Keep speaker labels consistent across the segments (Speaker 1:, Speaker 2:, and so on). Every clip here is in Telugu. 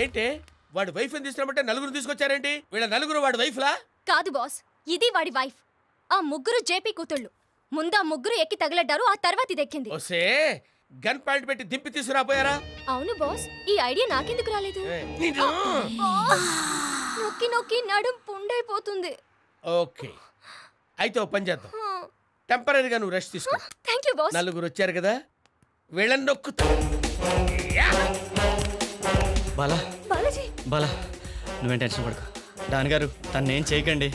Speaker 1: ఏంటి వాడి వైఫ్ ని తీసుకురామంటే నలుగురు తీసుకొచ్చారేంటి? వీళ్ళ నలుగురు వాడి వైఫ్లా?
Speaker 2: కాదు బాస్, ఇది వాడి వైఫ్. ఆ ముగ్గురు జేపీ కూతుళ్ళు. ముందు ఆ ముగ్గురు ఎక్కి తగలడ్డారు, ఆ తర్వాత ఇది ఎక్కింది.
Speaker 1: ఓసే గన్ పాయింట్ పెట్టి దింపి తీసుకురాపోయారా?
Speaker 2: అవును బాస్, ఈ ఐడియా నాకెందుకు రాలేదు? నొక్కి నొక్కి నడుం పుండైపోతుంది.
Speaker 1: ఓకే, అయితే ఓ పని చేద్దాం. టెంపరీగా నువ్వు రెస్ట్ తీసుకో.
Speaker 2: Thank you boss.
Speaker 1: నలుగురు వచ్చారు కదా, వీళ్ళని నొక్కుతా.
Speaker 3: బాలా
Speaker 2: బాలాజీ,
Speaker 3: బాలా నువ్వేం టెన్షన్ పడకు. డాన్ గారు తను ఏం చేయకండి.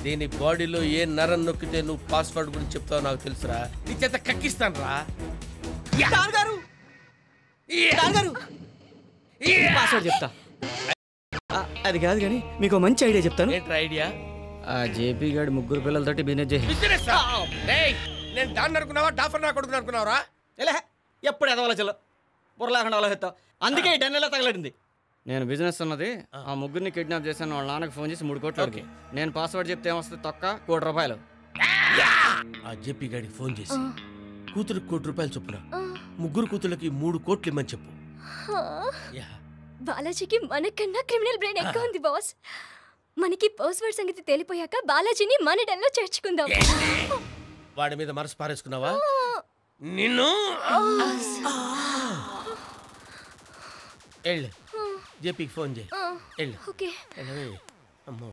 Speaker 1: దీని బాడీలో ఏ నరం నొక్కితే నువ్వు పాస్వర్డ్ గురించి చెప్తావు నాకు తెలుసురా. నీ చేత కక్కిస్తాను రా.
Speaker 3: పాస్వర్డ్ చెప్తా. అది కాదు కానీ మీకు మంచి ఐడియా చెప్తాను.
Speaker 1: ఏంట్రా ఐడియా?
Speaker 3: ఆ జేపీ గారు ముగ్గురు పిల్లలతోటి బిజినెస్ చేసి
Speaker 1: నేను దాన్ని అనుకున్నావా, డాఫర్ నా కొడుకుని అనుకున్నావరా?
Speaker 3: ఎప్పుడు ఎదవాల చెల్ల బుర్రలేకుండా ఆలోచిస్తావు. అందుకే ఈ డెన్నెలా తగలడింది. నేను బిజినెస్ ఉన్నది ఆ ముగ్గురిని కిడ్నాప్ చేశాను. వాళ్ళ నాన్నకి ఫోన్ చేసి 3 కోట్లు అడిగి నేను పాస్వర్డ్ చెప్తే ఏమొస్తుంది? తొక్క ₹1,00,00,000.
Speaker 1: ఆ జేపీ గారికి ఫోన్ చేసి కూతురికి ₹1,00,00,000 చొప్పున ముగ్గురు కూతుళ్ళకి 3 కోట్లు ఇమ్మని చెప్పు.
Speaker 2: బాలాజీకి మనకన్నా క్రిమినల్ బ్రెయిన్ ఎక్కువ ఉంది బాస్. మనకి పాస్వర్డ్ సంగతి తెలిపోయాక బాలాజీని మన డెన్లో చేర్చుకుందాం.
Speaker 1: వాడి మీద మనసు పారేసుకున్నావా? నిన్ను జేపీకి ఫోన్ చేయి.
Speaker 2: ఓకే.
Speaker 1: అమ్మో.